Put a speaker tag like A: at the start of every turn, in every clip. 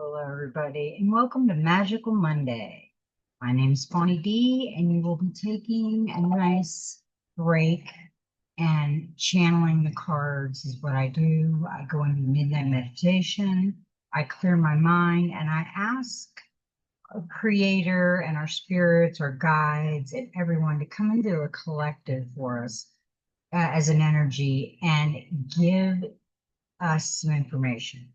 A: Hello, everybody, and welcome to Magical Monday. My name's Bonnie D, and we will be taking a nice break and channeling the cards is what I do. I go into midnight meditation, I clear my mind, and I ask a creator and our spirits, our guides, and everyone to come into a collective for us as an energy and give us some information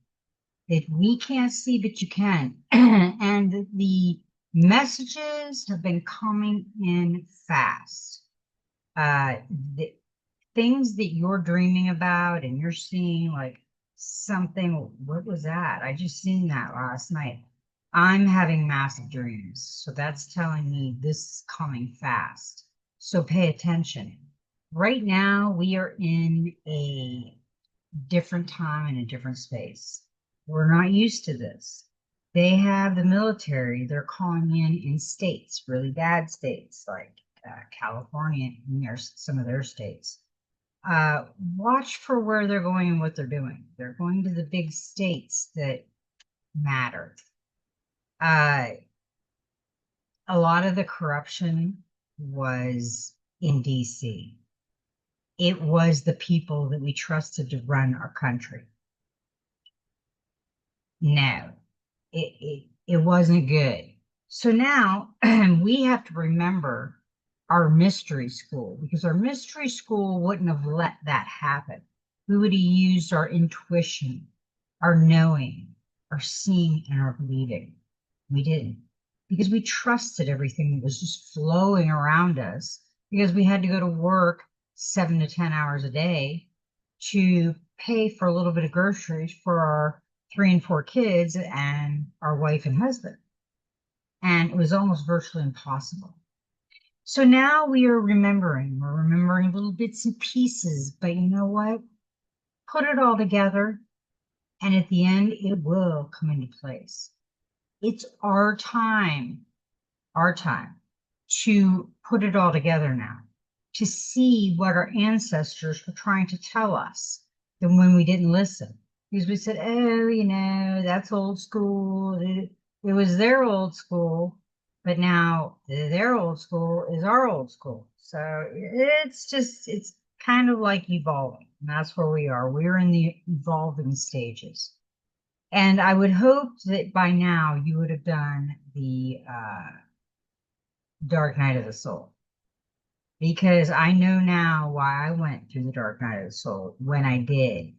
A: that we can't see, but you can. And the messages have been coming in fast. Uh, the things that you're dreaming about and you're seeing, like something, what was that? I just seen that last night. I'm having massive dreams. So that's telling me this is coming fast. So pay attention. Right now, we are in a different time and a different space. We're not used to this. They have the military, they're calling in states, really bad states like California and some of their states. Watch for where they're going and what they're doing. They're going to the big states that matter. Uh, a lot of the corruption was in DC. It was the people that we trusted to run our country. No, it wasn't good. So now we have to remember our mystery school because our mystery school wouldn't have let that happen. We would have used our intuition, our knowing, our seeing, and our believing. We didn't because we trusted everything that was just flowing around us because we had to go to work 7 to 10 hours a day to pay for a little bit of groceries for our 3 and 4 kids and our wife and husband. And it was almost virtually impossible. So now we're remembering little bits and pieces, but you know what? Put it all together, and at the end, it will come into place. It's our time to put it all together now, to see what our ancestors were trying to tell us, and when we didn't listen. Because we said, oh, that's old school. It was their old school, but now their old school is our old school. So it's kind of like evolving. And that's where we are. We're in the evolving stages. And I would hope that by now you would have done the Dark Night of the Soul. Because I know now why I went through the Dark Night of the Soul when I did.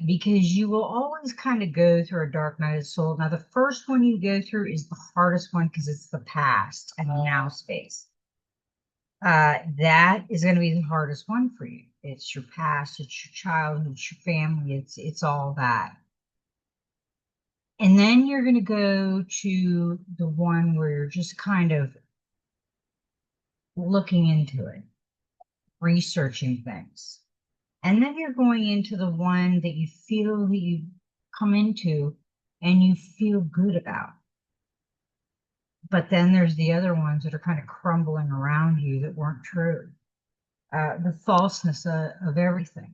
A: Because you will always kind of go through a dark night of the soul. Now, the first one you go through is the hardest one because it's the past and the now space. That is going to be the hardest one for you. It's your past, it's your childhood, it's your family, it's all that. And then you're going to go to the one where you're just kind of looking into it, researching things. And then you're going into the one that you feel that you come into and you feel good about. But then there's the other ones that are kind of crumbling around you that weren't true. The falseness of everything.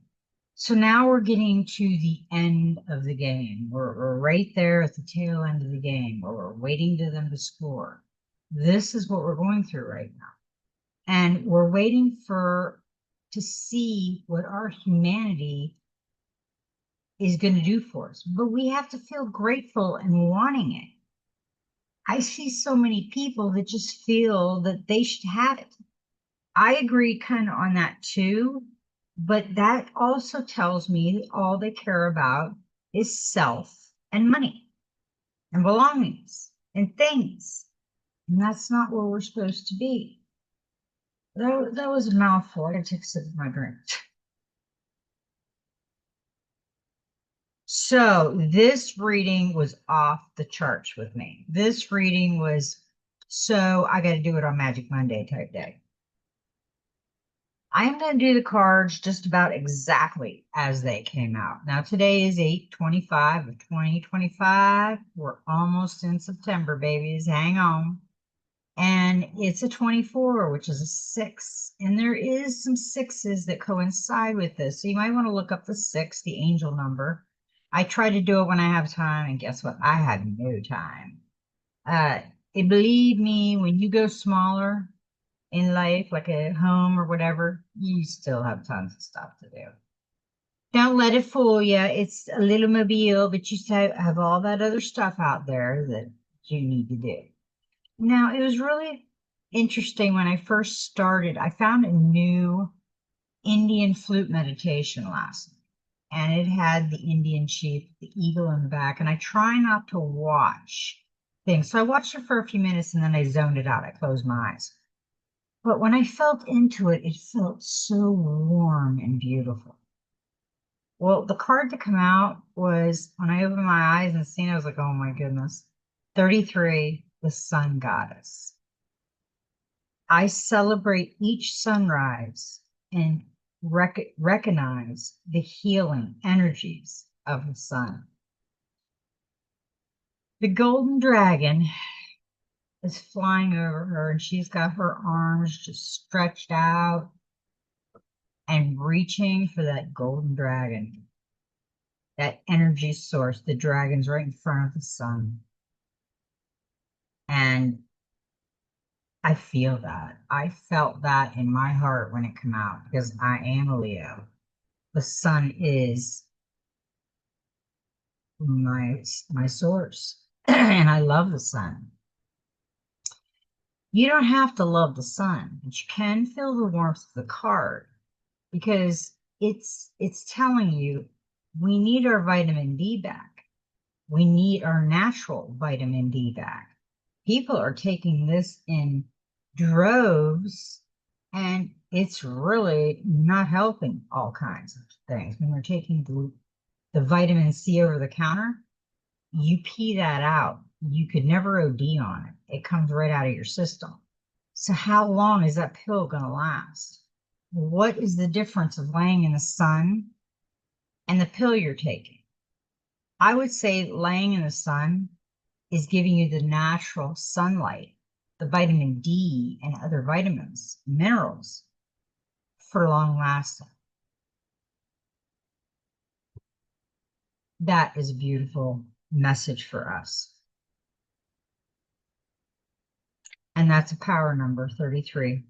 A: So now we're getting to the end of the game. We're right there at the tail end of the game where we're waiting to them to score. This is what we're going through right now. And we're waiting to see what our humanity is going to do for us. But we have to feel grateful and wanting it. I see so many people that just feel that they should have it. I agree kind of on that too, but that also tells me that all they care about is self and money and belongings and things. And that's not where we're supposed to be. That was a mouthful. I gotta take a sip of my drink. So this reading was off the charts with me. This reading was so I got to do it on Magic Monday type day. I am going to do the cards just about exactly as they came out. Now today is 8/25 of 2025. We're almost in September, babies. Hang on. And it's a 24, which is a 6. And there is some 6s that coincide with this. So you might want to look up the 6, the angel number. I try to do it when I have time, and guess what? I have no time. Uh, Believe me, when you go smaller in life, like a home or whatever, you still have tons of stuff to do. Don't let it fool you. It's a little mobile, but you still have all that other stuff out there that you need to do. Now, it was really interesting when I first started. I found a new Indian flute meditation last night, and it had the Indian chief, the eagle in the back. And I try not to watch things. So I watched it for a few minutes and then I zoned it out. I closed my eyes. But when I felt into it, it felt so warm and beautiful. Well, the card to come out was when I opened my eyes and seen it, I was like, oh my goodness. 33, the sun goddess. I celebrate each sunrise and recognize the healing energies of the sun. The golden dragon is flying over her, and she's got her arms just stretched out and reaching for that golden dragon, that energy source. The dragon's right in front of the sun. And I feel that. I felt that in my heart when it came out because I am a Leo. The sun is my source, and I love the sun. You don't have to love the sun, but you can feel the warmth of the card because it's telling you we need our vitamin D back. We need our natural vitamin D back. People are taking this in droves, and it's really not helping all kinds of things. When we're taking the vitamin C over the counter, you pee that out. You could never OD on it. It comes right out of your system. So how long is that pill going to last? What is the difference of laying in the sun and the pill you're taking? I would say laying in the sun is giving you the natural sunlight, the vitamin D and other vitamins, minerals for long lasting. That is a beautiful message for us. And that's a power number 33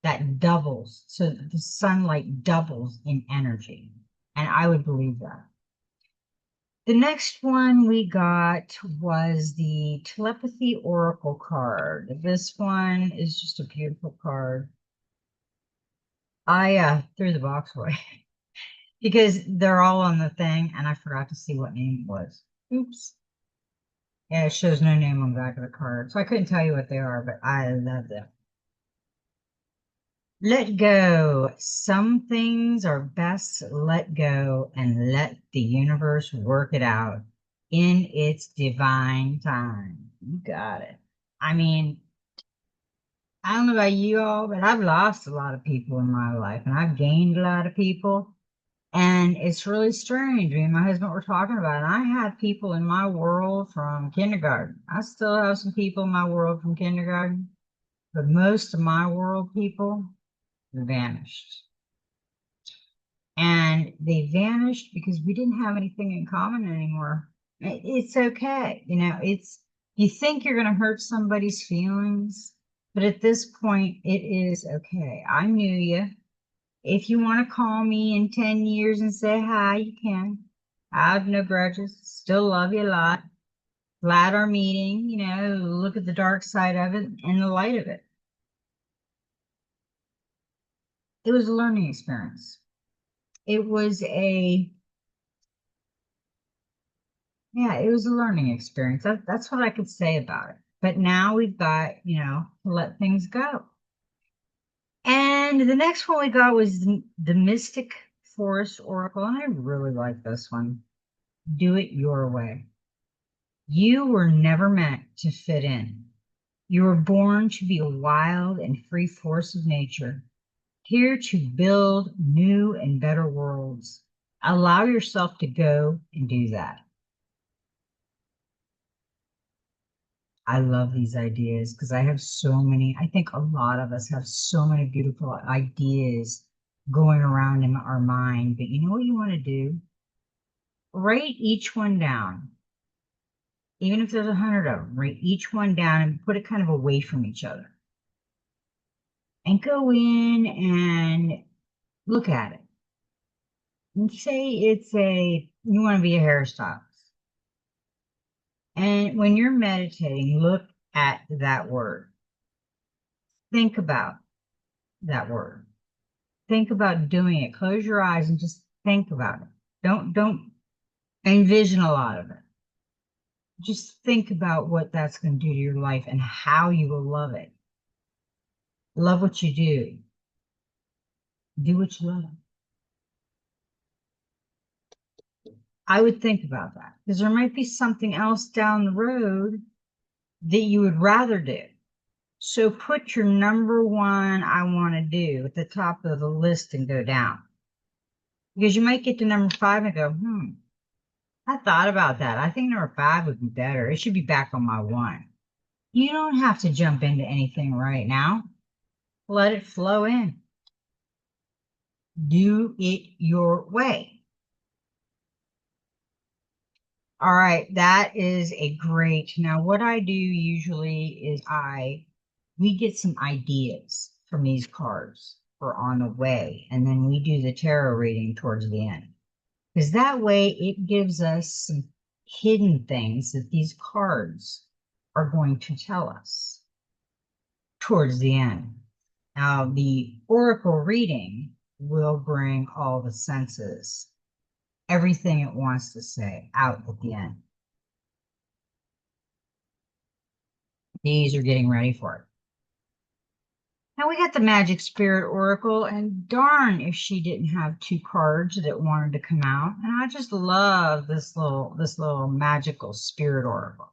A: that doubles. So the sunlight doubles in energy. And I would believe that. The next one we got was the Telepathy Oracle card. This one is just a beautiful card. I threw the box away because they're all on the thing and I forgot to see what name it was. Oops. Yeah, it shows no name on the back of the card. So I couldn't tell you what they are, but I love them. Let go. Some things are best let go and let the universe work it out in its divine time. You got it. I mean, I don't know about you all, but I've lost a lot of people in my life and I've gained a lot of people. And it's really strange. Me and my husband were talking about it. I had people in my world from kindergarten. I still have some people in my world from kindergarten, but most of my world people vanished. And they vanished because we didn't have anything in common anymore. It's okay. You think you're going to hurt somebody's feelings, but at this point, it is okay. I knew you. If you want to call me in 10 years and say hi, you can. I have no grudges. Still love you a lot. Glad our meeting, look at the dark side of it and the light of it. It was a learning experience. It was it was a learning experience. That's what I could say about it. But now we've got, to let things go. And the next one we got was the Mystic Forest Oracle. And I really like this one. Do it your way. You were never meant to fit in. You were born to be a wild and free force of nature, here to build new and better worlds. Allow yourself to go and do that. I love these ideas because I have so many. I think a lot of us have so many beautiful ideas going around in our mind. But you know what you want to do? write each one down. Even if there's 100 of them, write each one down and put it kind of away from each other. And go in and look at it. And say you want to be a hairstylist. And when you're meditating, look at that word. Think about that word. Think about doing it. Close your eyes and just think about it. Don't envision a lot of it. Just think about what that's going to do to your life and how you will love it. Love what you do. Do what you love. I would think about that because there might be something else down the road that you would rather do. So put your number one I want to do at the top of the list and go down. Because you might get to number 5 and go, I thought about that. I think number 5 would be better. It should be back on my 1. You don't have to jump into anything right now. Let it flow in. Do it your way. All right, that is a great. Now, what I do usually is we get some ideas from these cards for on the way, and then we do the tarot reading towards the end. Because that way it gives us some hidden things that these cards are going to tell us towards the end. Now, the oracle reading will bring all the senses, everything it wants to say, out at the end. These are getting ready for it. Now we got the Magic Spirit Oracle, and darn if she didn't have 2 cards that wanted to come out. And I just love this little magical spirit oracle.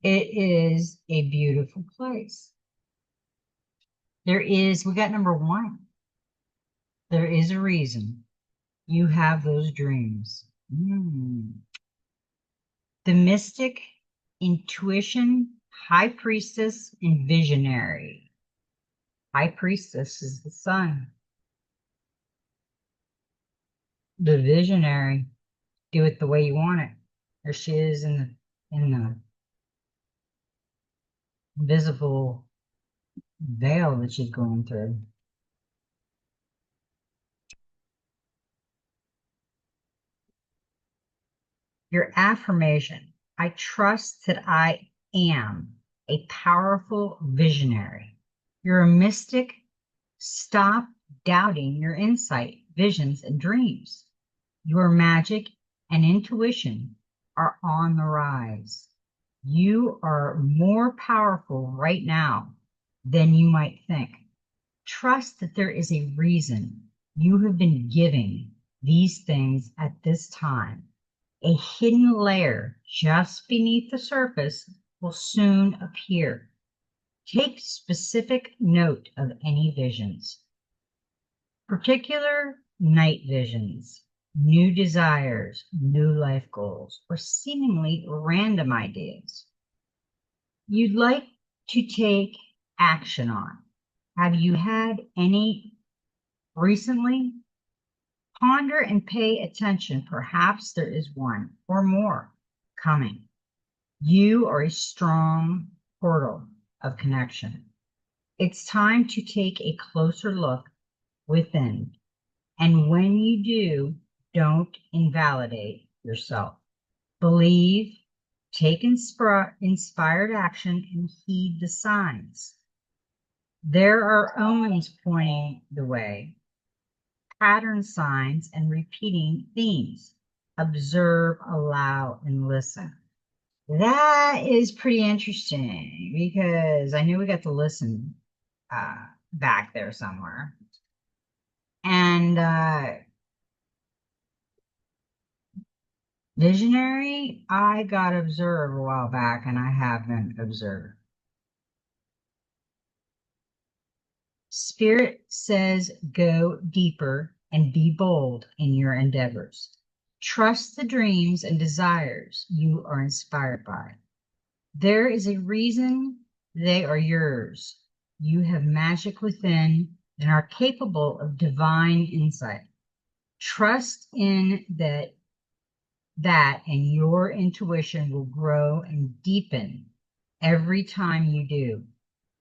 A: It is a beautiful place. We got number 1. There is a reason you have those dreams. The mystic, intuition, high priestess, and visionary. High priestess is the sun. The visionary, do it the way you want it. There she is in the invisible veil that she's going through. Your affirmation: I trust that I am a powerful visionary. You're a mystic. Stop doubting your insight, visions, and dreams. Your magic and intuition are on the rise. You are more powerful right now than you might think. Trust that there is a reason you have been giving these things at this time. A hidden layer just beneath the surface will soon appear. Take specific note of any visions. Particular night visions, new desires, new life goals, or seemingly random ideas you'd like to take action on. Have you had any recently? Ponder and pay attention. Perhaps there is one or more coming. You are a strong portal of connection. It's time to take a closer look within. And when you do, don't invalidate yourself. Believe, take inspired action, and heed the signs. There are omens pointing the way, pattern signs, and repeating themes. Observe, allow, and listen. That is pretty interesting because I knew we got to listen back there somewhere. And visionary, I got observed a while back and I haven't observed. Spirit says go deeper and be bold in your endeavors. Trust the dreams and desires you are inspired by. There is a reason they are yours. You have magic within and are capable of divine insight. Trust in that that and your intuition will grow and deepen every time you do.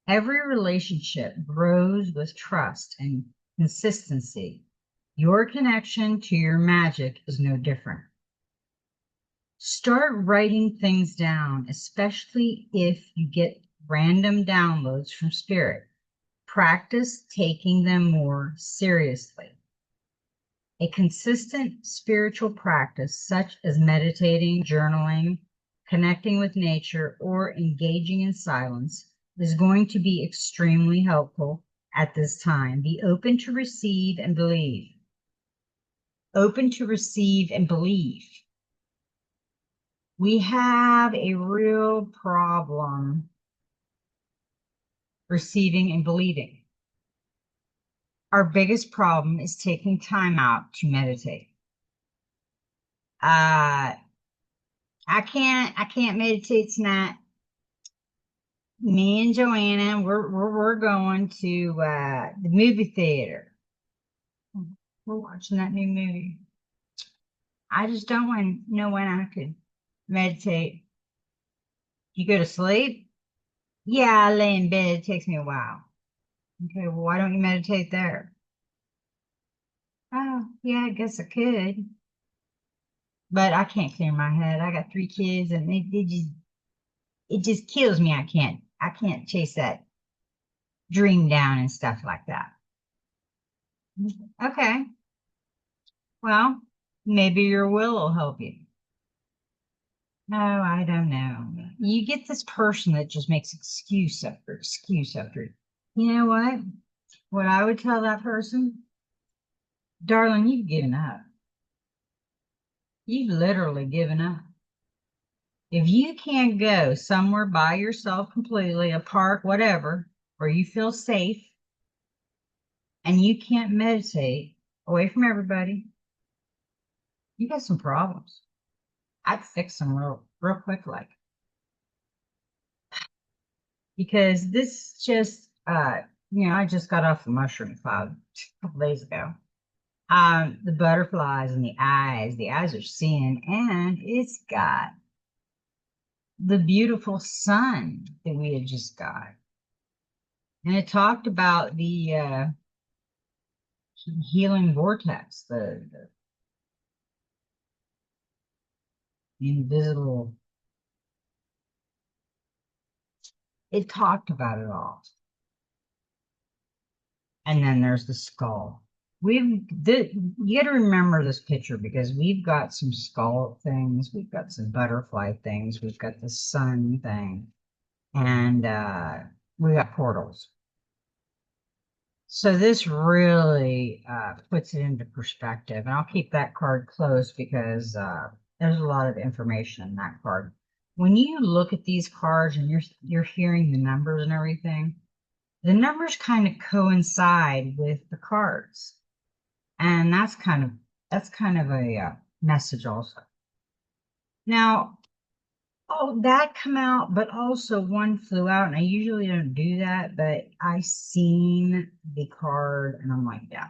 A: Every relationship grows with trust and consistency. Your connection to your magic is no different. Start writing things down, especially if you get random downloads from spirit. Practice taking them more seriously. A consistent spiritual practice, such as meditating, journaling, connecting with nature, or engaging in silence, is going to be extremely helpful at this time. Be open to receive and believe. Open to receive and believe. We have a real problem receiving and believing. Our biggest problem is taking time out to meditate. I can't meditate tonight. Me and Joanna, we're going to the movie theater. We're watching that new movie. I just don't want to know when I could meditate. You go to sleep? Yeah, I lay in bed. It takes me a while. Okay, well, why don't you meditate there? Oh, yeah, I guess I could. But I can't clear my head. I got 3 kids and it just kills me. I can't chase that dream down and stuff like that. Okay. Well, maybe your will help you. No, I don't know. You get this person that just makes excuse after excuse after. You know what? What I would tell that person, darling, you've given up. You've literally given up. If you can't go somewhere by yourself completely, a park, whatever, where you feel safe, and you can't meditate away from everybody, you got some problems. I'd fix them real quick, like, because this just, I just got off the mushroom cloud a couple days ago. The butterflies and the eyes are seeing, and it's got the beautiful sun that we had just got. And it talked about the healing vortex, the invisible. It talked about it all. And then there's the skull. You got to remember this picture because we've got some skull things, we've got some butterfly things, we've got the sun thing, and we got portals. So this really puts it into perspective, and I'll keep that card close because there's a lot of information in that card. When you look at these cards and you're hearing the numbers and everything, the numbers kind of coincide with the cards, and that's kind of a message also. Now, oh, that come out, but also one flew out, and I usually don't do that, but I seen the card, and I'm like, yeah,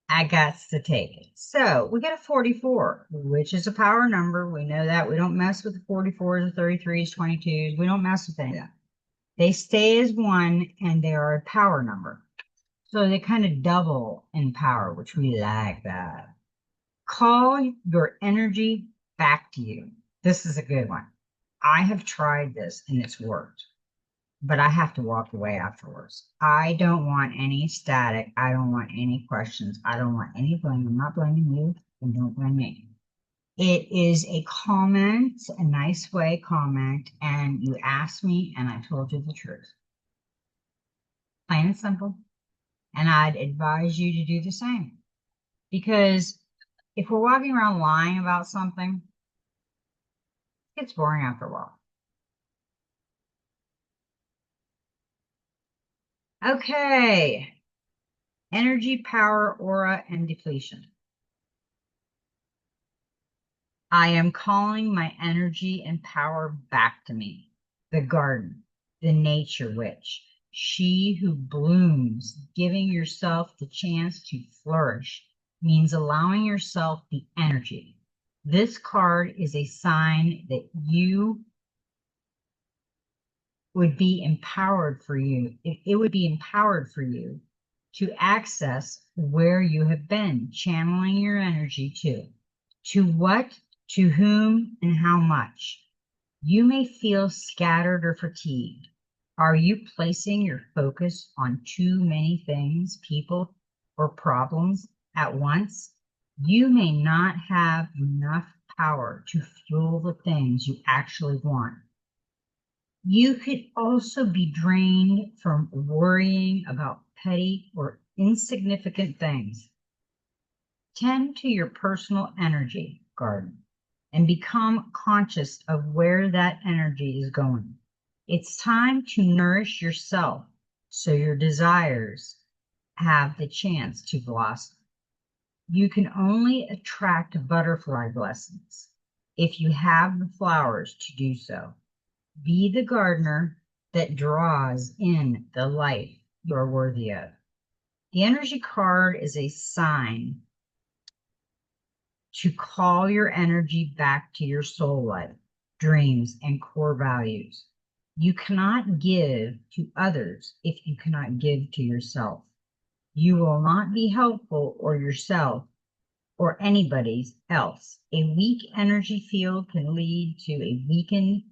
A: I got to take it. So we got a 44, which is a power number. We know that. We don't mess with the 44s, the 33s, 22s. We don't mess with any of that. They stay as one, and they are a power number. So they kind of double in power, which we like that. Call your energy back to you. This is a good one. I have tried this and it's worked, but I have to walk away afterwards. I don't want any static. I don't want any questions. I don't want any blame. I'm not blaming you, and don't blame me. It is a comment, a nice way comment, and you asked me and I told you the truth. Plain and simple. And I'd advise you to do the same. Because if we're walking around lying about something, it gets boring after a while. Okay. Energy, power, aura, and depletion. I am calling my energy and power back to me. The garden, the nature witch, she who blooms, giving yourself the chance to flourish, means allowing yourself the energy, This card is a sign that you would be empowered for you. It would be empowered for you to access where you have been, channeling your energy to what, to whom, and how much. You may feel scattered or fatigued. Are you placing your focus on too many things, people, or problems at once? You may not have enough power to fuel the things you actually want. You could also be drained from worrying about petty or insignificant things. Tend to your personal energy garden and become conscious of where that energy is going. It's time to nourish yourself so your desires have the chance to blossom. You can only attract butterfly blessings if you have the flowers to do so. Be the gardener that draws in the life you're worthy of. The energy card is a sign to call your energy back to your soul life, dreams, and core values. You cannot give to others if you cannot give to yourself. You will not be helpful or yourself or anybody else. A weak energy field can lead to a weakened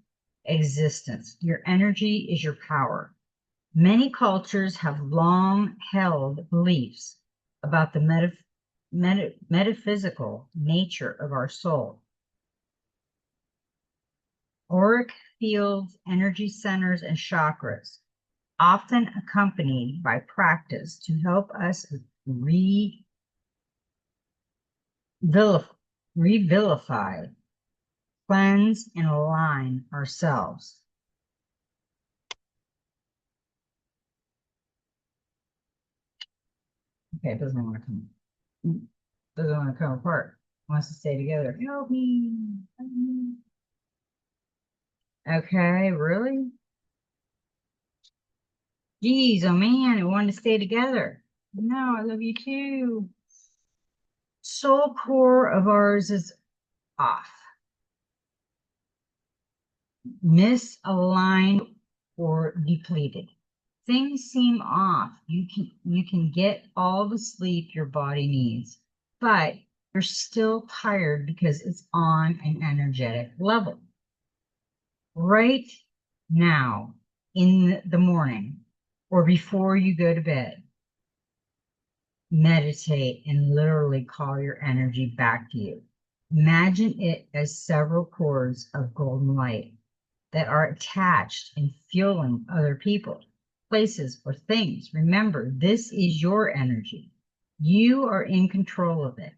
A: existence. Your energy is your power. Many cultures have long held beliefs about the metaphysical nature of our soul. Auric fields, energy centers, and chakras, often accompanied by practice to help us revilify, cleanse, and align ourselves. Okay, it doesn't want to come apart. It wants to stay together. Help me. Help me. Okay, really? Geez, oh man, it wanted to stay together. No, I love you too. Soul core of ours is off, misaligned, or depleted. Things seem off. You can get all the sleep your body needs, but you're still tired because it's on an energetic level. Right now, in the morning or before you go to bed, meditate and literally call your energy back to you. Imagine it as several cords of golden light that are attached and fueling other people, places, or things. Remember, this is your energy. You are in control of it.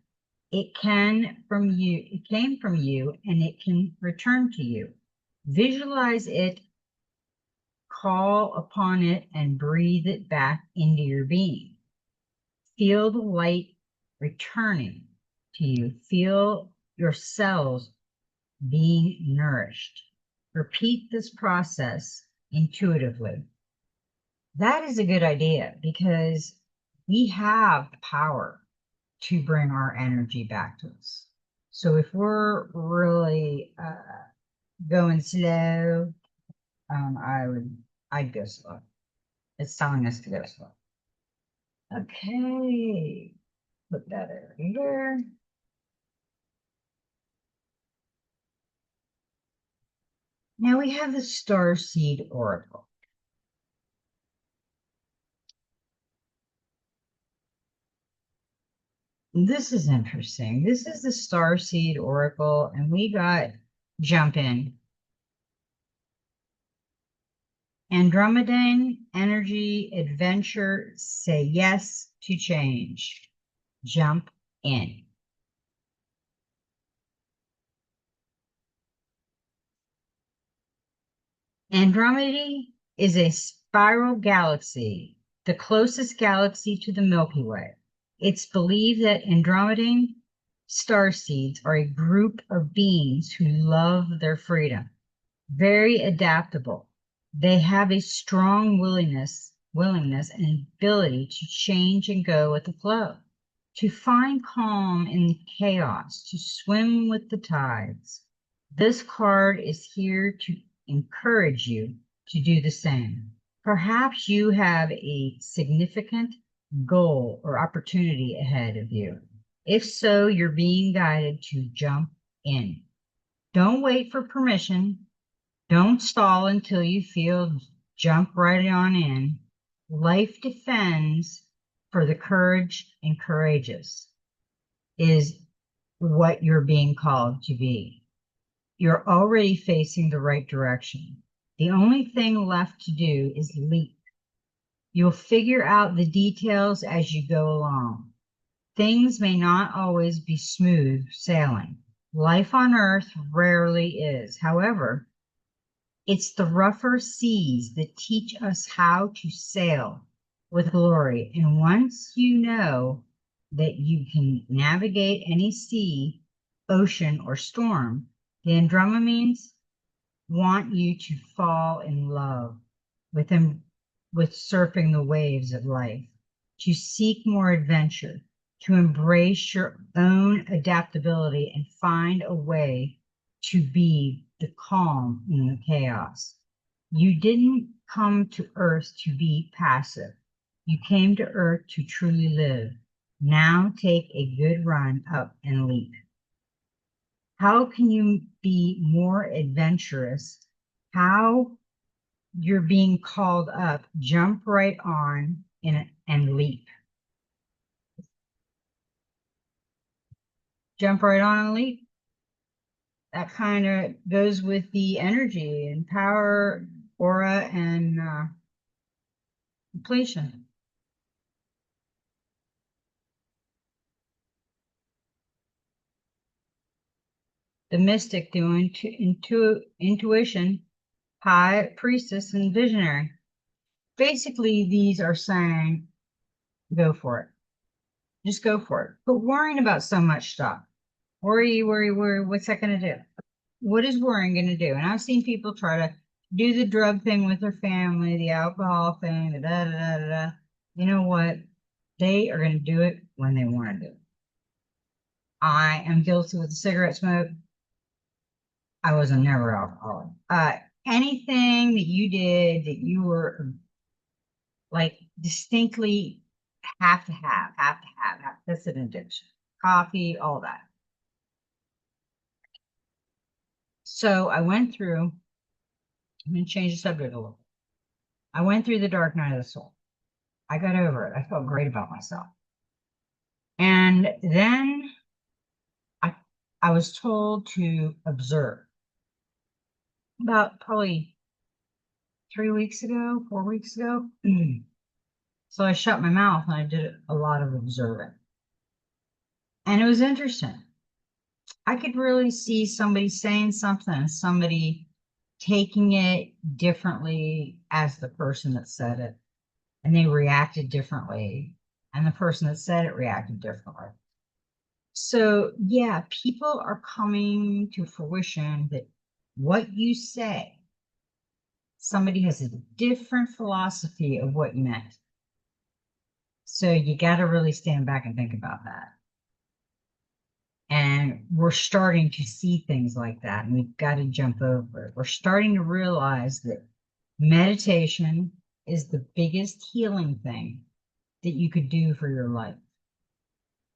A: It came from you, and it can return to you. Visualize it, call upon it, and breathe it back into your being. Feel the light returning to you. Feel your cells being nourished. Repeat this process intuitively. That is a good idea because we have the power to bring our energy back to us. So if we're really going slow, I'd go slow. It's telling us to go slow. Okay, put that over here. Now we have the Starseed Oracle. This is interesting. This is the Starseed Oracle, and we got jump in. Andromedan energy adventure, say yes to change. Jump in. Andromeda is a spiral galaxy, the closest galaxy to the Milky Way. It's believed that Andromedan starseeds are a group of beings who love their freedom, very adaptable. They have a strong willingness and ability to change and go with the flow, to find calm in the chaos, to swim with the tides. This card is here to encourage you to do the same. Perhaps you have a significant goal or opportunity ahead of you. If so, you're being guided to jump in. Don't wait for permission. Don't stall until you feel jump right on in. Life defends for the courage and courageous is what you're being called to be. You're already facing the right direction. The only thing left to do is leap. You'll figure out the details as you go along. Things may not always be smooth sailing. Life on earth rarely is. However, it's the rougher seas that teach us how to sail with glory. And once you know that you can navigate any sea, ocean, or storm, the Andromedans want you to fall in love with them, with surfing the waves of life, to seek more adventure, to embrace your own adaptability and find a way to be the calm in the chaos. You didn't come to Earth to be passive. You came to Earth to truly live. Now take a good run up and leap. How can you be more adventurous? How you're being called up, jump right on and leap. Jump right on and leap. That kind of goes with the energy and power, aura, and completion. The mystic, the intuition, high priestess, and visionary. Basically, these are saying, go for it. Just go for it. But worrying about so much stuff. Worry, worry, worry. What's that going to do? What is worrying going to do? And I've seen people try to do the drug thing with their family, the alcohol thing, the da da da da da. You know what? They are going to do it when they want to do it. I am guilty with the cigarette smoke. I was a never alcoholic. Anything that you did that you were like distinctly have. That's an addiction. Coffee, all that. So I went through, I'm going to change the subject a little. I went through the dark night of the soul. I got over it. I felt great about myself. And then I was told to observe about probably 3 weeks ago, 4 weeks ago. So I shut my mouth and I did a lot of observing. And it was interesting. I could really see somebody saying something and somebody taking it differently as the person that said it. And they reacted differently. And the person that said it reacted differently. So, yeah, people are coming to fruition that what you say, somebody has a different philosophy of what you meant. So you got to really stand back and think about that. And we're starting to see things like that, and we've got to jump over it. We're starting to realize that meditation is the biggest healing thing that you could do for your life.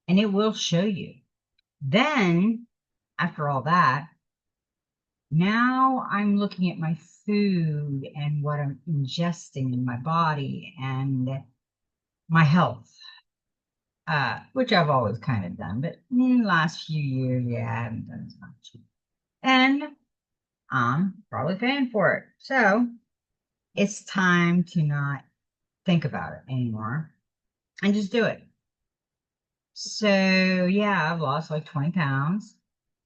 A: And it will show you. Then, after all that, now I'm looking at my food and what I'm ingesting in my body and my health, which I've always kind of done, but in the last few years, yeah, I haven't done as much. And I'm probably paying for it. So it's time to not think about it anymore and just do it. So yeah, I've lost like 20 pounds.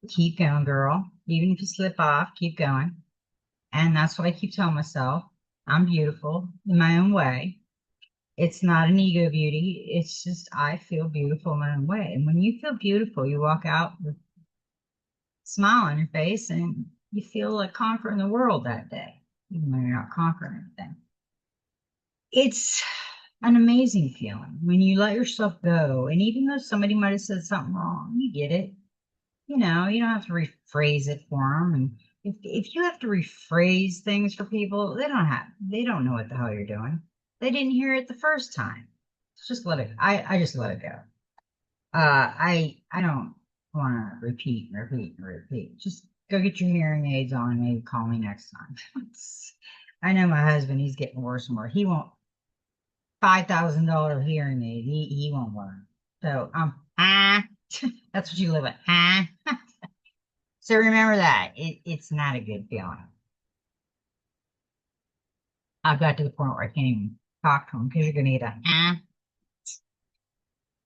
A: Keep going, girl. Even if you slip off, keep going. And that's what I keep telling myself. I'm beautiful in my own way. It's not an ego beauty. It's just I feel beautiful in my own way. And when you feel beautiful, you walk out with a smile on your face and you feel like conquering the world that day, even though you're not conquering anything. It's an amazing feeling when you let yourself go. And even though somebody might have said something wrong, you get it. You don't have to rephrase it for them. And if you have to rephrase things for people, they don't know what the hell you're doing. They didn't hear it the first time. Just let it, I just let it go. I don't want to repeat and repeat and repeat. Just go get your hearing aids on and maybe call me next time. I know my husband, he's getting worse and worse. He won't $5,000 hearing aid. He won't learn. So that's what you live with. So remember that. It's not a good feeling. I've got to the point where I can't even talk to him because you're gonna get a.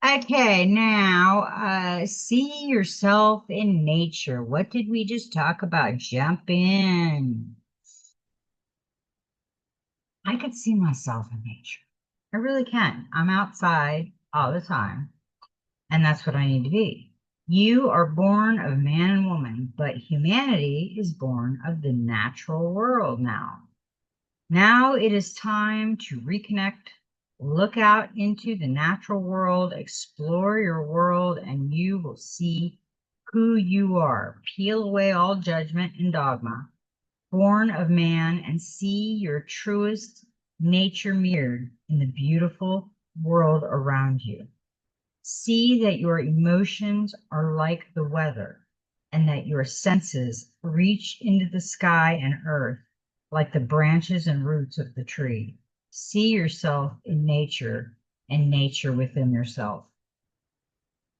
A: Okay, now see yourself in nature. What did we just talk about? Jump in. I could see myself in nature. I really can. I'm outside all the time, and that's what I need to be. You are born of man and woman, but humanity is born of the natural world now. Now it is time to reconnect, look out into the natural world, explore your world, and you will see who you are. Peel away all judgment and dogma, born of man, and see your truest nature mirrored in the beautiful world around you. See that your emotions are like the weather, and that your senses reach into the sky and earth like the branches and roots of the tree. See yourself in nature and nature within yourself.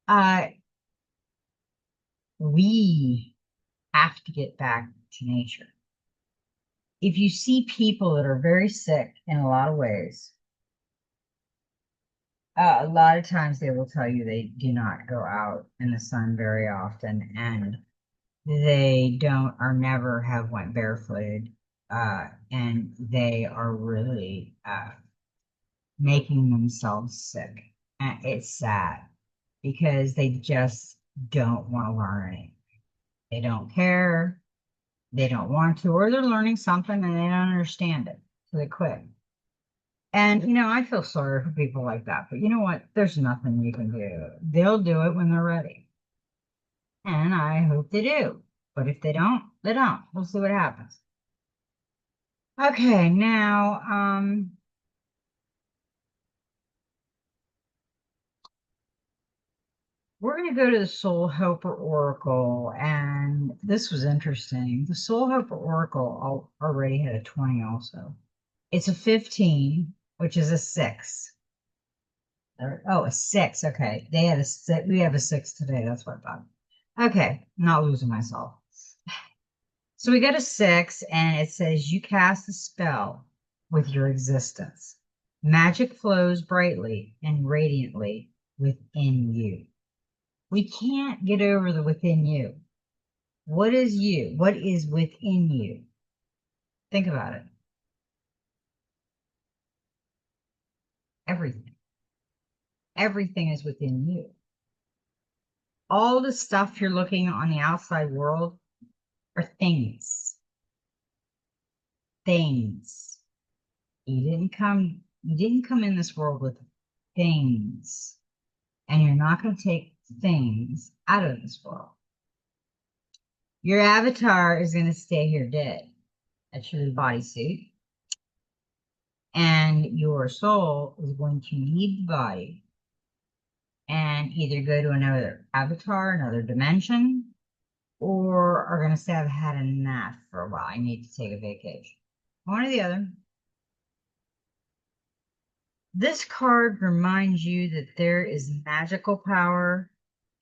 A: Uh, we have to get back to nature. If you see people that are very sick in a lot of ways, a lot of times they will tell you they do not go out in the sun very often, and they don't or never have went barefooted, and they are really making themselves sick. And it's sad because they just don't want to learn anything. They don't care. They don't want to, or they're learning something and they don't understand it, so they quit. And I feel sorry for people like that, but you know what? There's nothing you can do. They'll do it when they're ready. And I hope they do. But if they don't, they don't. We'll see what happens. Okay, now, we're going to go to the Soul Helper Oracle, and this was interesting. The Soul Helper Oracle already had a 20 also. It's a 15, which is a 6. Oh, a 6. Okay. They had a 6. We have a 6 today. That's what I thought. Okay. Not losing myself. So we got a 6, and it says you cast a spell with your existence. Magic flows brightly and radiantly within you. We can't get over the within you. What is you? What is within you? Think about it. Everything. Everything is within you. All the stuff you're looking on the outside world are things. Things. You didn't come in this world with things. And you're not going to take things out of this world. Your avatar is going to stay here dead. That's your bodysuit. And your soul is going to leave the body and either go to another avatar, another dimension, or are going to say, I've had enough for a while. I need to take a vacation. One or the other. This card reminds you that there is magical power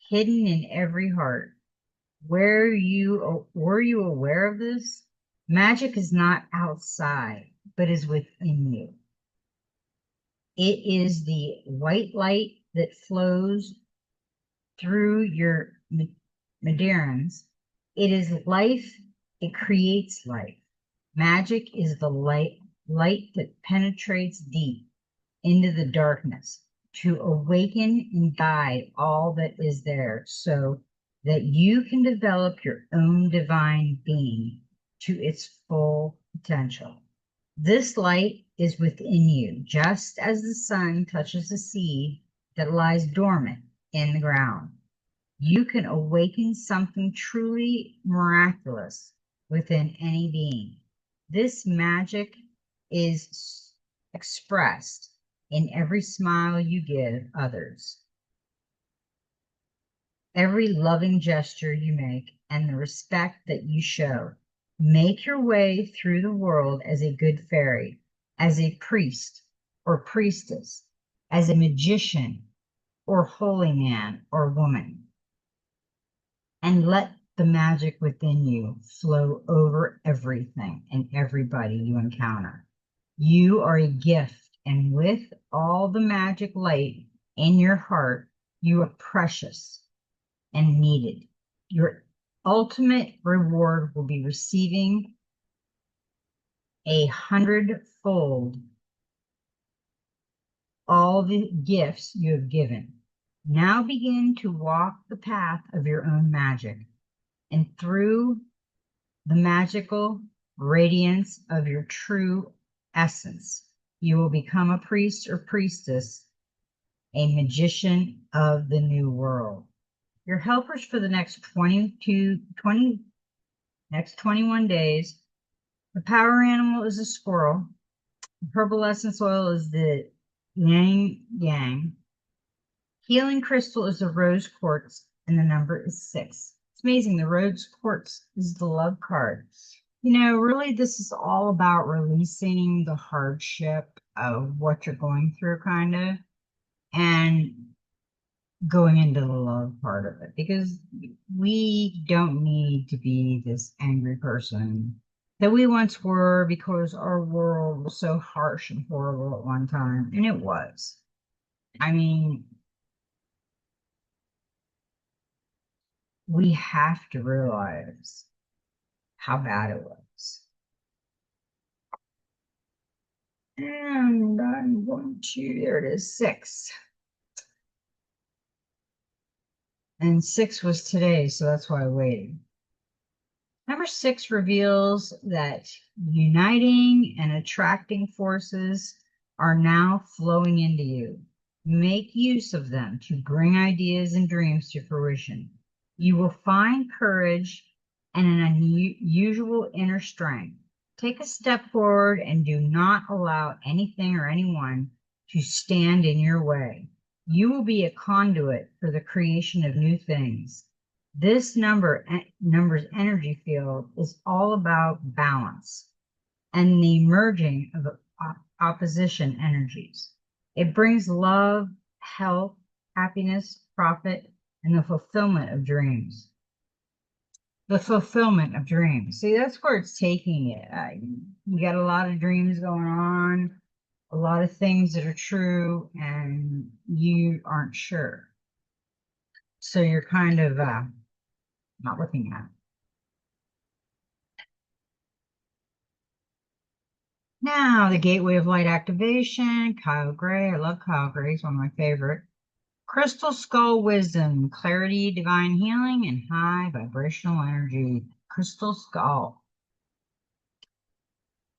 A: hidden in every heart. Were you aware of this? Magic is not outside, but is within you. It is the white light that flows through your Madarans. It is life. It creates life. Magic is the light that penetrates deep into the darkness to awaken and guide all that is there so that you can develop your own divine being to its full potential. This light is within you, just as the sun touches the seed that lies dormant in the ground. You can awaken something truly miraculous within any being. This magic is expressed in every smile you give others, every loving gesture you make, and the respect that you show. Make your way through the world as a good fairy, as a priest or priestess, as a magician or holy man or woman, and let the magic within you flow over everything and everybody you encounter. You are a gift, and with all the magic light in your heart, you are precious and needed. Your ultimate reward will be receiving 100-fold all the gifts you have given. Now begin to walk the path of your own magic, and through the magical radiance of your true essence, you will become a priest or priestess, a magician of the new world. Your helpers for the next 21 days. The power animal is a squirrel. The purple essence oil is the yin yang. Healing crystal is the rose quartz, and the number is 6. It's amazing. The rose quartz is the love card. Really, this is all about releasing the hardship of what you're going through, kind of, and going into the love part of it, because we don't need to be this angry person that we once were, because our world was so harsh and horrible at one time, and it was. I mean, we have to realize how bad it was. And I'm going to, there it is, 6. And 6 was today, so that's why I waited. Number 6 reveals that uniting and attracting forces are now flowing into you. Make use of them to bring ideas and dreams to fruition. You will find courage and an unusual inner strength. Take a step forward and do not allow anything or anyone to stand in your way. You will be a conduit for the creation of new things. This number's energy field is all about balance and the merging of opposition energies. It brings love, health, happiness, profit, and the fulfillment of dreams. The fulfillment of dreams. See, that's where it's taking it. You got a lot of dreams going on, a lot of things that are true, and you aren't sure. So you're kind of not looking at it. Now, the Gateway of Light activation, Kyle Gray. I love Kyle Gray. He's one of my favorite. Crystal Skull Wisdom, Clarity, Divine Healing, and High Vibrational Energy. Crystal Skull.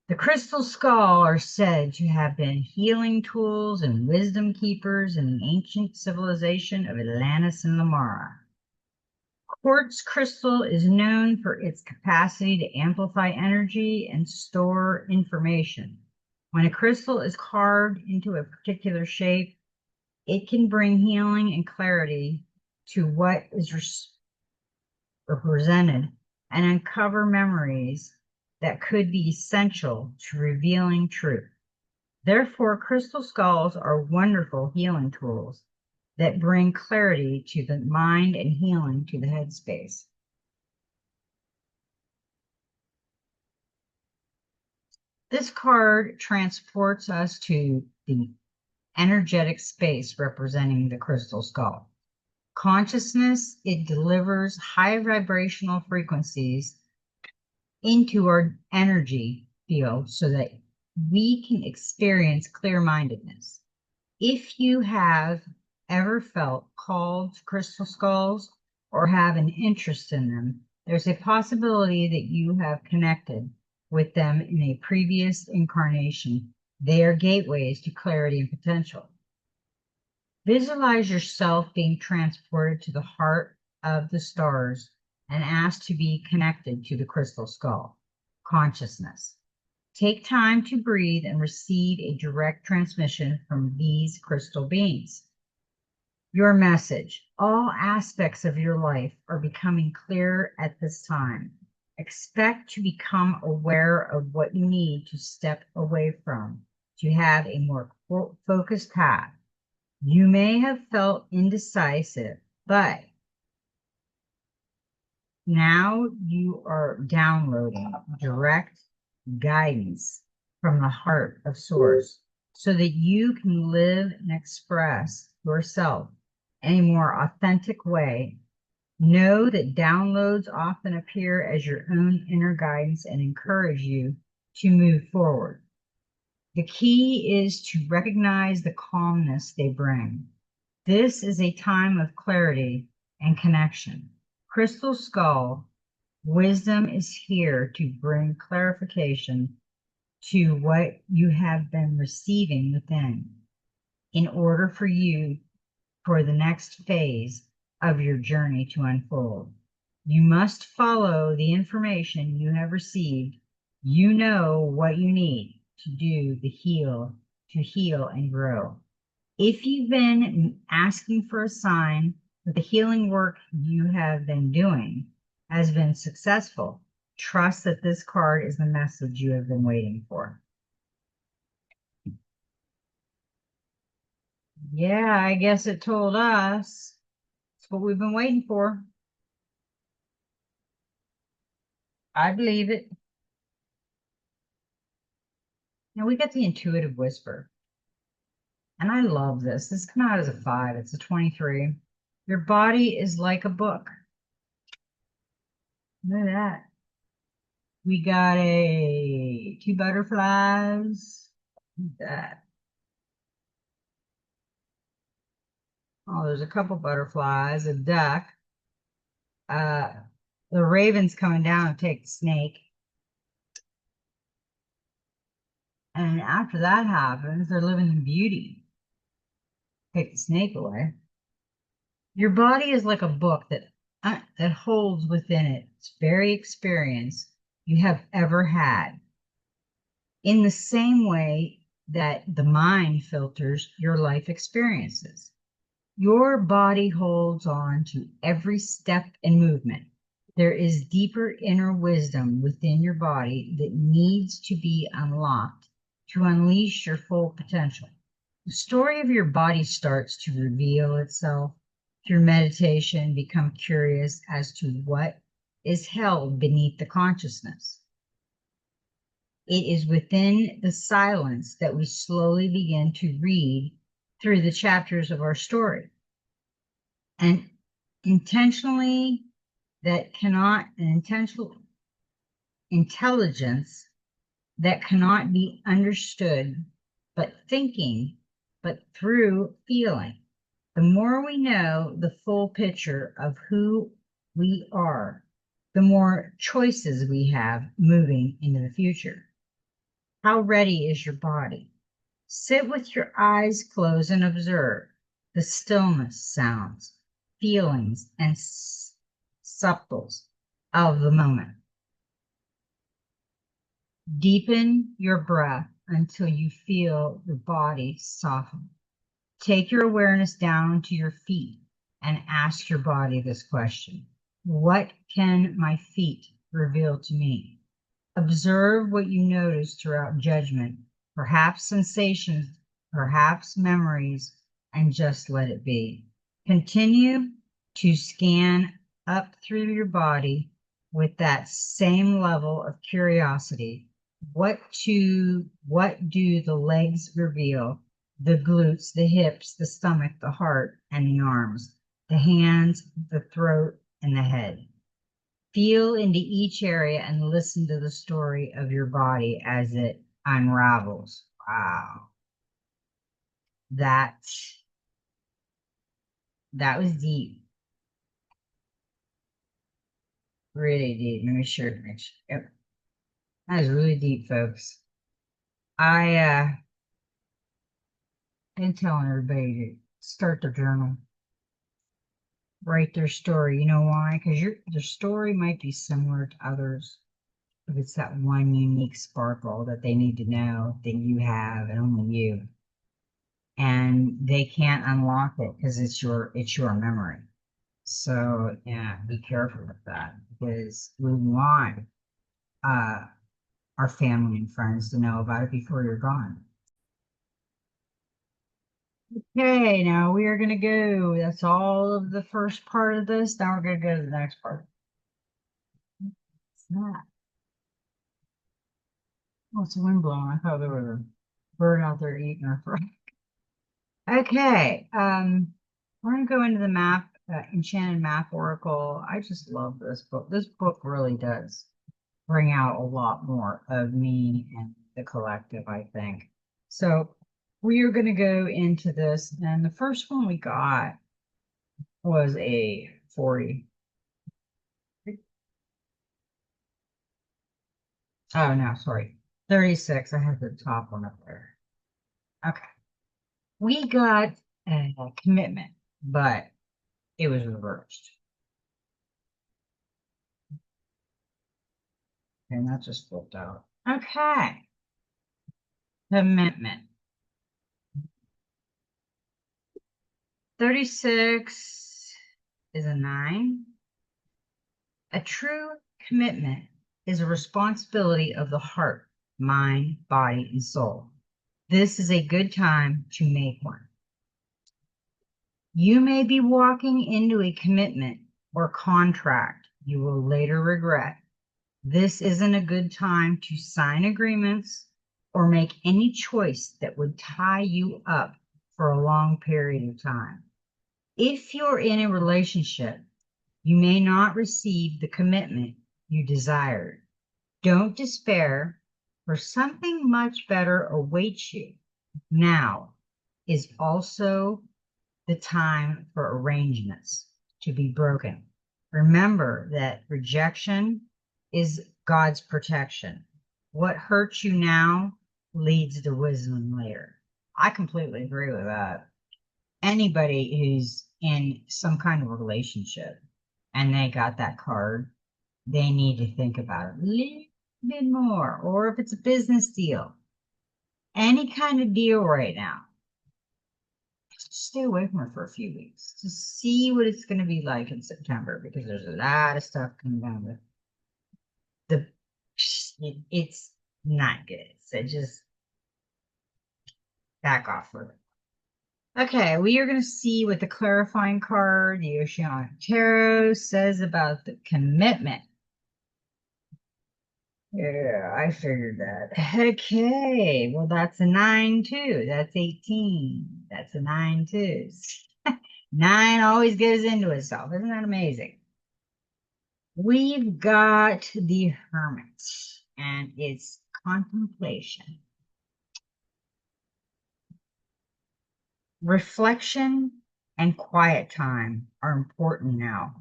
A: The Crystal Skull are said to have been healing tools and wisdom keepers in the ancient civilization of Atlantis and Lamara. Quartz crystal is known for its capacity to amplify energy and store information. When a crystal is carved into a particular shape, it can bring healing and clarity to what is represented and uncover memories that could be essential to revealing truth. Therefore, crystal skulls are wonderful healing tools that bring clarity to the mind and healing to the headspace. This card transports us to the energetic space representing the crystal skull. Consciousness, it delivers high vibrational frequencies into our energy field so that we can experience clear-mindedness. If you have ever felt called to crystal skulls or have an interest in them, there's a possibility that you have connected with them in a previous incarnation. They are gateways to clarity and potential. Visualize yourself being transported to the heart of the stars and asked to be connected to the crystal skull consciousness. Take time to breathe and receive a direct transmission from these crystal beings. Your message. All aspects of your life are becoming clearer at this time. Expect to become aware of what you need to step away from to have a more focused path. You may have felt indecisive, but now you are downloading direct guidance from the heart of Source so that you can live and express yourself in a more authentic way. Know that downloads often appear as your own inner guidance and encourage you to move forward. The key is to recognize the calmness they bring. This is a time of clarity and connection. Crystal Skull, wisdom is here to bring clarification to what you have been receiving within in order for you for the next phase of your journey to unfold. You must follow the information you have received. You know what you need to do to heal and grow. If you've been asking for a sign that the healing work you have been doing has been successful, trust that this card is the message you have been waiting for. Yeah, I guess it told us. It's what we've been waiting for. I believe it. Now we got the intuitive whisper. And I love this. This came out as a 5. It's a 23. Your body is like a book. Look at that. We got 2 butterflies. Look at that. Oh, there's a couple butterflies, a duck. Uh, the raven's coming down to take the snake. And after that happens, they're living in beauty. Take the snake away. Your body is like a book that holds within it its very experience you have ever had. In the same way that the mind filters your life experiences. Your body holds on to every step and movement. There is deeper inner wisdom within your body that needs to be unlocked to unleash your full potential. The story of your body starts to reveal itself through meditation. Become curious as to what is held beneath the consciousness. It is within the silence that we slowly begin to read through the chapters of our story. And intentional intelligence that cannot be understood but thinking, but through feeling. The more we know the full picture of who we are, the more choices we have moving into the future. How ready is your body? Sit with your eyes closed and observe the stillness, sounds, feelings, and subtles of the moment. Deepen your breath until you feel your body soften. Take your awareness down to your feet and ask your body this question. What can my feet reveal to me? Observe what you notice throughout judgment, perhaps sensations, perhaps memories, and just let it be. Continue to scan up through your body with that same level of curiosity. What do the legs reveal? The glutes, the hips, the stomach, the heart, and the arms, the hands, the throat, and the head. Feel into each area and listen to the story of your body as it unravels. Wow. That was deep. Really deep. Let me make sure. Yep. That is really deep, folks. I been telling everybody to start their journal, write their story. You know why? Because their story might be similar to others, but it's that one unique sparkle that they need to know that you have and only you. And they can't unlock it because it's your memory. So yeah, be careful with that because we want uh our family and friends to know about it before you're gone. Okay, now we are gonna go. That's all of the first part of this. Now we're gonna go to the next part. What's that? Oh, it's a wind blowing. I thought there was a bird out there eating our fruit. Okay, we're gonna go into the map, Enchanted Map Oracle. I just love this book. This book really does bring out a lot more of me and the collective, I think. So we are gonna go into this, and the first one we got was a 40. Oh no, sorry. 36. I have the top one up there. Okay. We got a commitment, but it was reversed. And that just flipped out. Okay. Commitment. 36 is a 9. A true commitment is a responsibility of the heart, mind, body, and soul. This is a good time to make one. You may be walking into a commitment or contract you will later regret. This isn't a good time to sign agreements or make any choice that would tie you up for a long period of time. If you're in a relationship, you may not receive the commitment you desired. Don't despair, for something much better awaits you. Now is also the time for arrangements to be broken. Remember that rejection is God's protection. What hurts you now leads to wisdom later. I completely agree with that. Anybody who's in some kind of relationship and they got that card, they need to think about it a little bit more. Or if it's a business deal, any kind of deal right now, just stay away from it for a few weeks to see what it's going to be like in September because there's a lot of stuff coming down with the it's not good. So just back off with it. Okay, we are going to see what the clarifying card, the Oceanic Tarot, says about the commitment. Yeah, I figured that. Okay, well, that's a 9 too. That's 18. That's a 9 too. 9 always goes into itself. Isn't that amazing? We've got the Hermit, and it's contemplation. Reflection and quiet time are important now.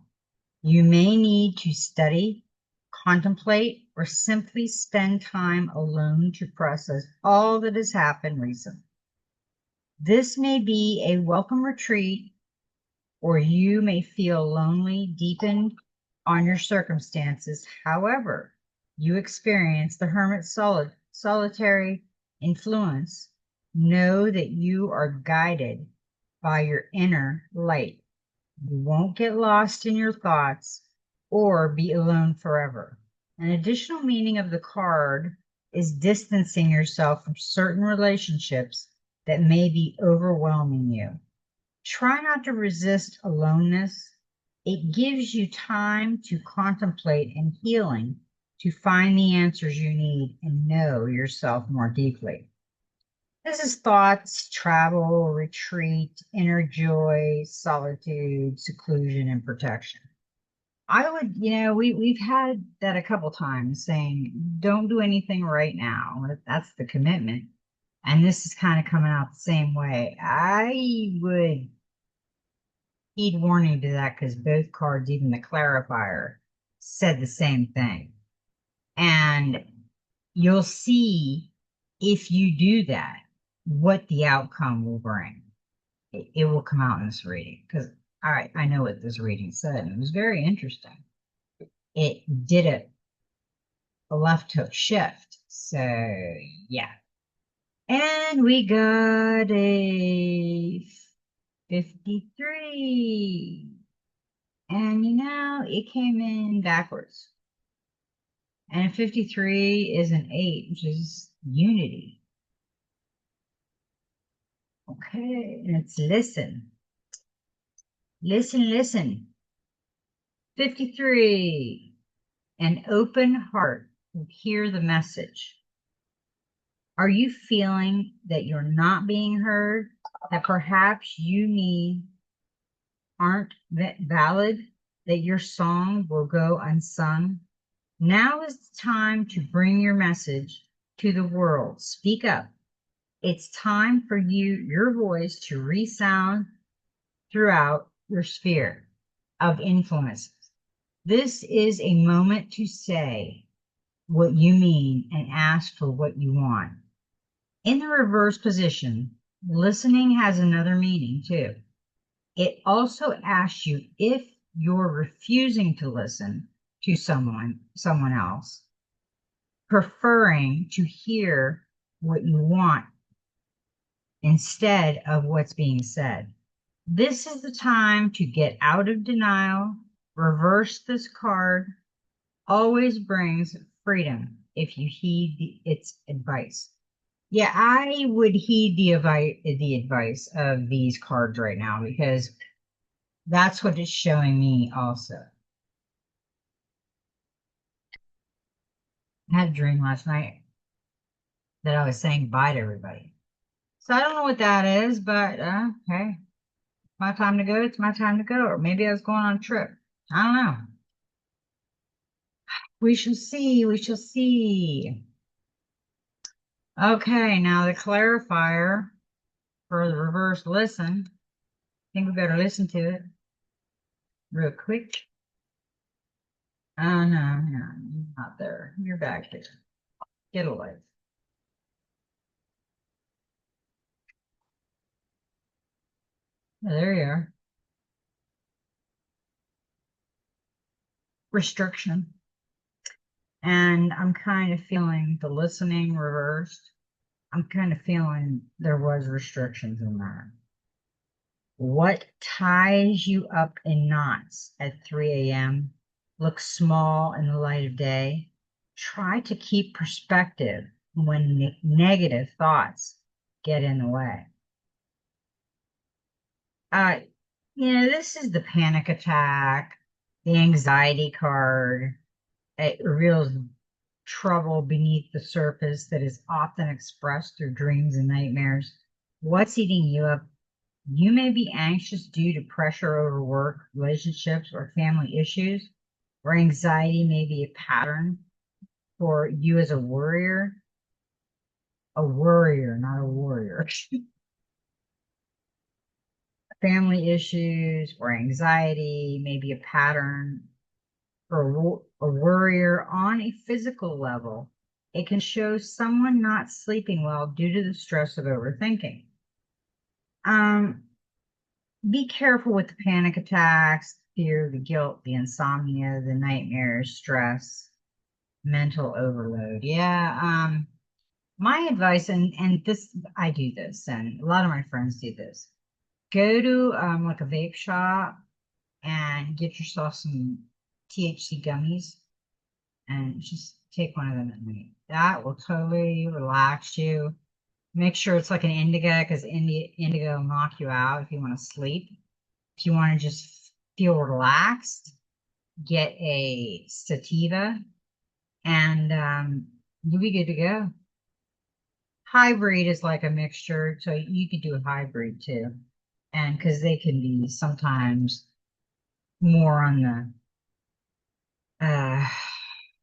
A: You may need to study, contemplate, or simply spend time alone to process all that has happened recently. This may be a welcome retreat, or you may feel lonely, deepened on your circumstances. However, you experience the hermit's solitary influence. Know that you are guided by your inner light. You won't get lost in your thoughts or be alone forever. An additional meaning of the card is distancing yourself from certain relationships that may be overwhelming you. Try not to resist aloneness. It gives you time to contemplate and healing to find the answers you need and know yourself more deeply. This is thoughts, travel, retreat, inner joy, solitude, seclusion, and protection. I would, we've had that a couple times saying, don't do anything right now. That's the commitment. And this is kind of coming out the same way. I would heed warning to that because both cards, even the clarifier, said the same thing. And you'll see if you do that, what the outcome will bring. It will come out in this reading because I know what this reading said, and it was very interesting. It did a left hook shift. So, yeah. And we got a 53. And it came in backwards. And a 53 is an 8, which is unity. Okay, and it's listen. Listen, listen. 53. An open heart will hear the message. Are you feeling that you're not being heard? That perhaps aren't valid? That your song will go unsung? Now is the time to bring your message to the world. Speak up. It's time for your voice to resound throughout your sphere of influence. This is a moment to say what you mean and ask for what you want. In the reverse position, listening has another meaning too. It also asks you if you're refusing to listen to someone else, preferring to hear what you want instead of what's being said. This is the time to get out of denial. Reverse this card always brings freedom if you heed its advice. Yeah, I would heed the advice of these cards right now because that's what it's showing me also. I had a dream last night that I was saying bye to everybody. So I don't know what that is, but okay, my time to go. It's my time to go. Or maybe I was going on a trip. I don't know. We shall see. We shall see. Okay, now the clarifier for the reverse listen. I think we better listen to it real quick. Oh, no, you're not there. You're back there. Get a life. Oh, there you are. Restriction. And I'm kind of feeling the listening reversed. I'm kind of feeling there was restrictions in that. What ties you up in knots at 3 a.m. looks small in the light of day. Try to keep perspective when negative thoughts get in the way. Uh, this is the panic attack, the anxiety card. It reveals trouble beneath the surface that is often expressed through dreams and nightmares. What's eating you up? You may be anxious due to pressure over work, relationships, or family issues, or anxiety may be a pattern for you as a worrier, not a warrior. Family issues or anxiety may be a pattern for a worrier on a physical level. It can show someone not sleeping well due to the stress of overthinking. Be careful with the panic attacks, fear, the guilt, the insomnia, the nightmares, stress, mental overload. Yeah, my advice, and this, I do this, and a lot of my friends do this. Go to like a vape shop and get yourself some THC gummies and just take one of them at night. That will totally relax you. Make sure it's like an indica because indica will knock you out if you want to sleep. If you want to just feel relaxed, get a sativa and you'll be good to go. Hybrid is like a mixture, so you could do a hybrid too. And because they can be sometimes more on the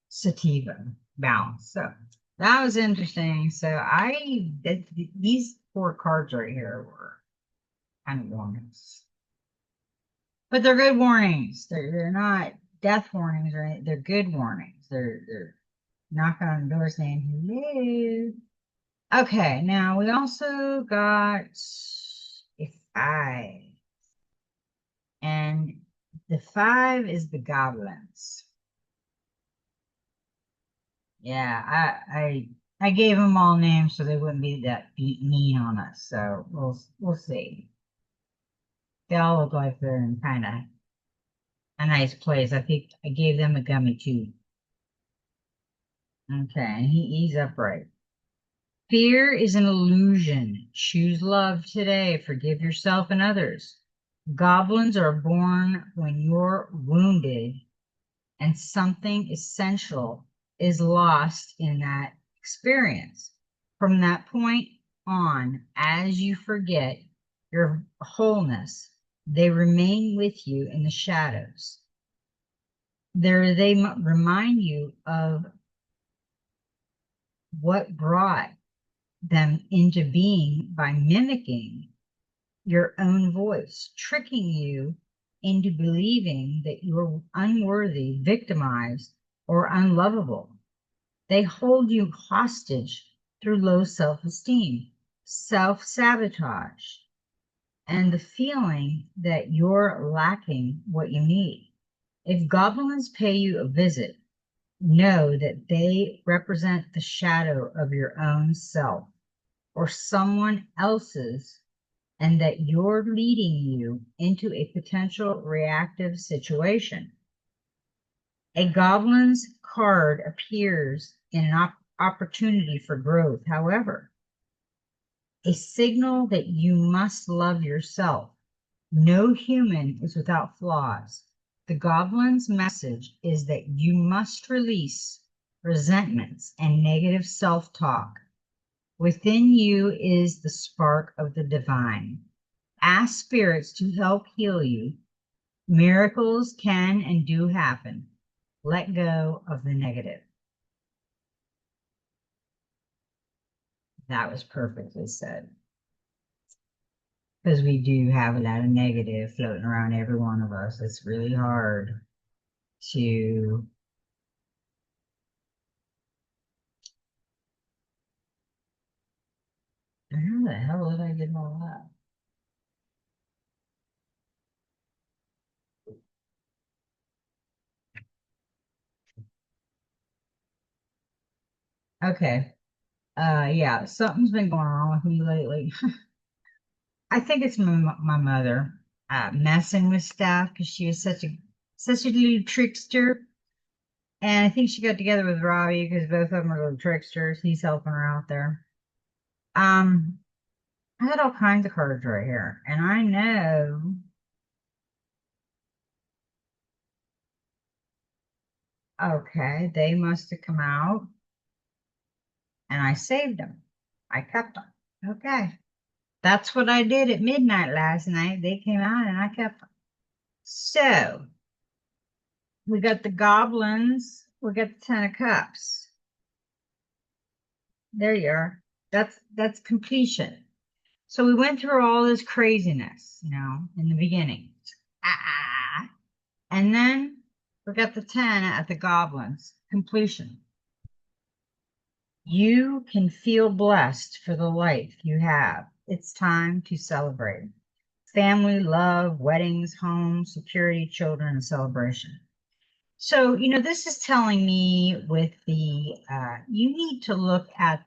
A: sativa balance. So that was interesting. So these 4 cards right here were kind of warnings. But they're good warnings. They're not death warnings or anything. They're good warnings. They're knocking on the door saying hello. Okay, now we also got a five, and the five is the goblins. Yeah, I gave them all names so they wouldn't be that mean on us. So we'll see. They all look like they're in kind of a nice place. I think I gave them a gummy too. Okay, and he's upright. Fear is an illusion. Choose love today. Forgive yourself and others. Goblins are born when you're wounded and something essential is lost in that experience. From that point on, as you forget your wholeness, they remain with you in the shadows. They remind you of what brought them into being by mimicking your own voice, tricking you into believing that you're unworthy, victimized, or unlovable. They hold you hostage through low self esteem, self sabotage, and the feeling that you're lacking what you need. If goblins pay you a visit, know that they represent the shadow of your own self or someone else's, and that you're leading you into a potential reactive situation. A goblin's card appears in an opportunity for growth, however, a signal that you must love yourself. No human is without flaws. The goblin's message is that you must release resentments and negative self talk. Within you is the spark of the divine. Ask spirits to help heal you. Miracles can and do happen. Let go of the negative. That was perfectly said. Because we do have a lot of negative floating around every one of us. It's really hard to how the hell did I get all that? Okay. Yeah, something's been going on with me lately. I think it's my mother messing with stuff because she is such a little trickster. And I think she got together with Robbie because both of them are little tricksters. He's helping her out there. Um, I had all kinds of cards right here, and I know, okay, they must have come out, and I saved them. I kept them. Okay, that's what I did at midnight last night. They came out, and I kept them. So we got the goblins. We got the Ten of Cups. There you are. That's completion. So we went through all this craziness, in the beginning. Ah, and then we got the 10 at the goblins. Completion. You can feel blessed for the life you have. It's time to celebrate. Family, love, weddings, home, security, children, and celebration. So, this is telling me with you need to look at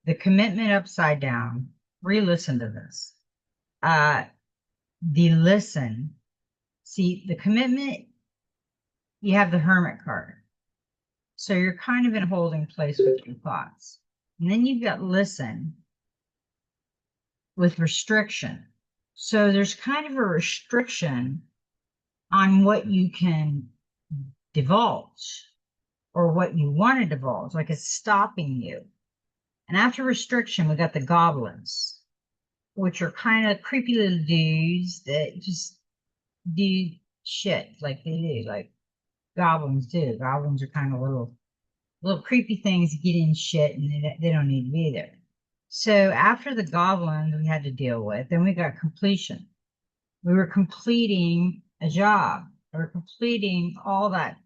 A: the commitment upside down. Re-listen to this. Uh, the listen. See, the commitment, you have the hermit card. So you're kind of in a holding place with your thoughts. And then you've got listen with restriction. So there's kind of a restriction on what you can divulge or what you want to divulge, like it's stopping you. And after restriction, we got the goblins, which are kind of creepy little dudes that just do shit like they do, like goblins do. Goblins are kind of little creepy things that get in shit and they don't need to be there. So after the goblins we had to deal with, then we got completion. We were completing a job. We were completing all that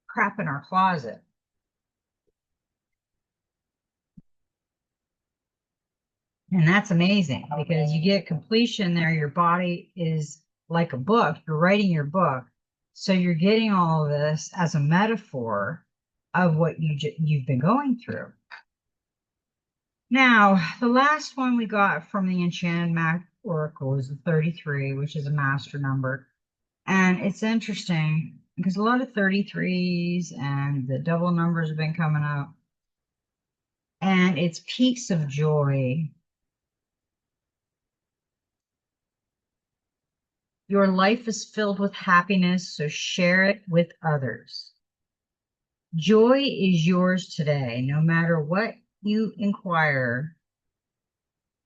A: crap in our closet. And that's amazing because you get completion there. Your body is like a book. You're writing your book. So you're getting all of this as a metaphor of what you've been going through. Now, the last one we got from the Enchanted Mac Oracle is the 33, which is a master number. And it's interesting because a lot of 33s and the double numbers have been coming up. And it's peaks of joy. Your life is filled with happiness, so share it with others. Joy is yours today. No matter what you inquire,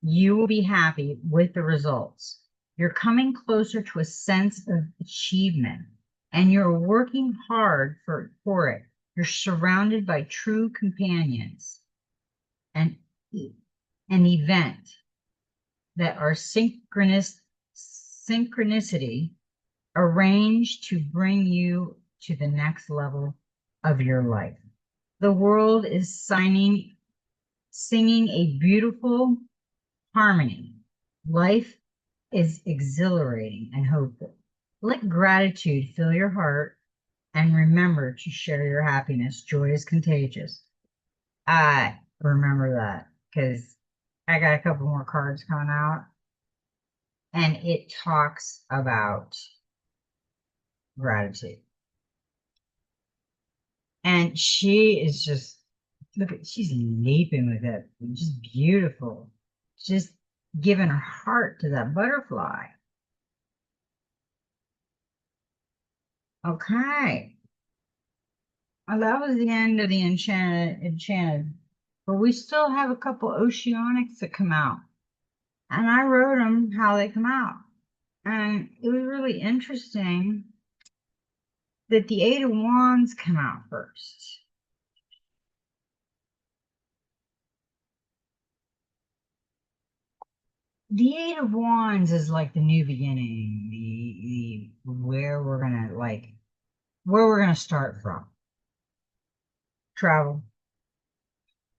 A: you will be happy with the results. You're coming closer to a sense of achievement and you're working hard for it. You're surrounded by true companions and an event that are synchronicity arranged to bring you to the next level of your life. The world is singing a beautiful harmony. Life is exhilarating and hopeful. Let gratitude fill your heart and remember to share your happiness. Joy is contagious. I remember that because I got a couple more cards coming out and it talks about gratitude. And she is just, look at, she's leaping with it. Just beautiful. Just giving her heart to that butterfly. Okay. Well, that was the end of the enchanted. But we still have a couple oceanics that come out. And I wrote them how they come out. And it was really interesting that the Eight of Wands come out first. The Eight of Wands is like the new beginning, the where we're gonna start from. Travel.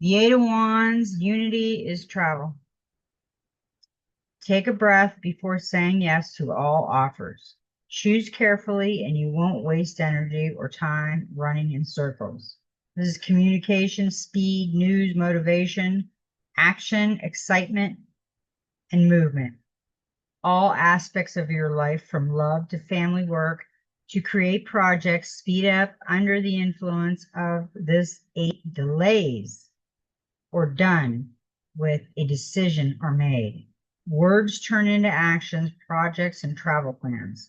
A: The Eight of Wands, unity is travel. Take a breath before saying yes to all offers. Choose carefully and you won't waste energy or time running in circles. This is communication, speed, news, motivation, action, excitement, and movement. All aspects of your life, from love to family work to create projects, speed up under the influence of this eight delays or done with a decision are made. Words turn into actions, projects, and travel plans.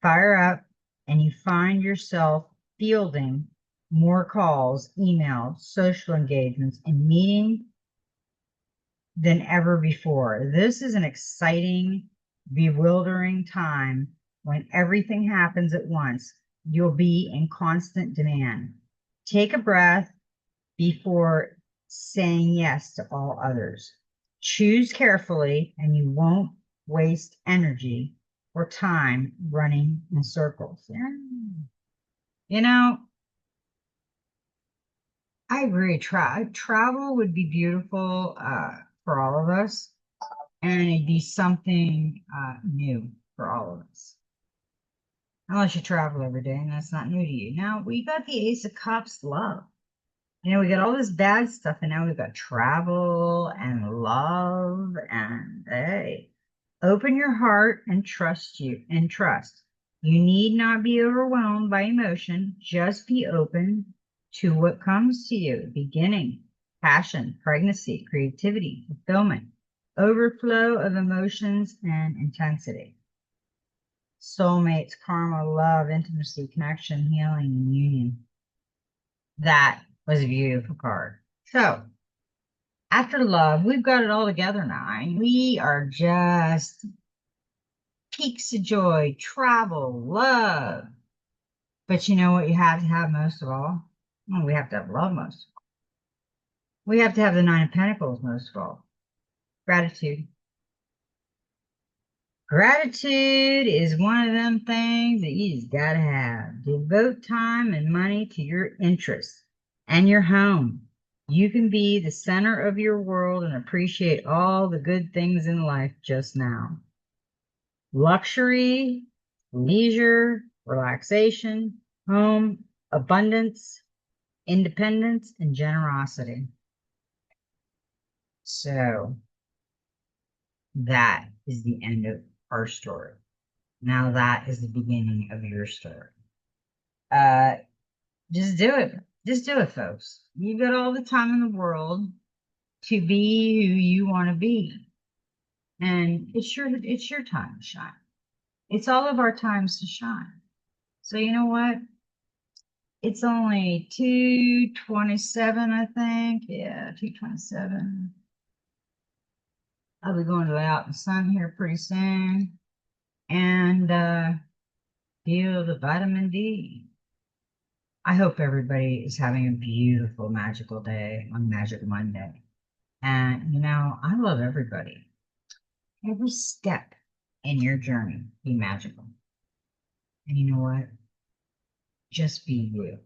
A: Fire up, and you find yourself fielding more calls, emails, social engagements, and meeting than ever before. This is an exciting, bewildering time when everything happens at once. You'll be in constant demand. Take a breath before saying yes to all others. Choose carefully and you won't waste energy or time running in circles. You know, I agree. Travel would be beautiful for all of us, and it'd be something new for all of us. Unless you travel every day, and that's not new to you. Now, we got the Ace of Cups, love. We got all this bad stuff, and now we've got travel and love, and hey, open your heart and trust. You need not be overwhelmed by emotion. Just be open to what comes to you. Beginning, passion, pregnancy, creativity, fulfillment, overflow of emotions and intensity. Soulmates, karma, love, intimacy, connection, healing, and union. That was a beautiful card. So after love, we've got it all together now. We are just peaks of joy, travel, love. But you know what you have to have most of all? Well, we have to have love most of all. We have to have the Nine of Pentacles most of all. Gratitude. Gratitude is one of them things that you just gotta have. Devote time and money to your interests and your home. You can be the center of your world and appreciate all the good things in life just now. Luxury, leisure, relaxation, home, abundance, independence, and generosity. So that is the end of our story. Now that is the beginning of your story. Uh, just do it. Just do it, folks. You've got all the time in the world to be who you want to be. And it's your time to shine. It's all of our times to shine. So you know what? It's only 2:27, I think. Yeah, 2:27. I'll be going to lay out in the sun here pretty soon. And feel the vitamin D. I hope everybody is having a beautiful, magical day on Magic Monday. And, I love everybody. Every step in your journey be magical. And you know what? Just be you.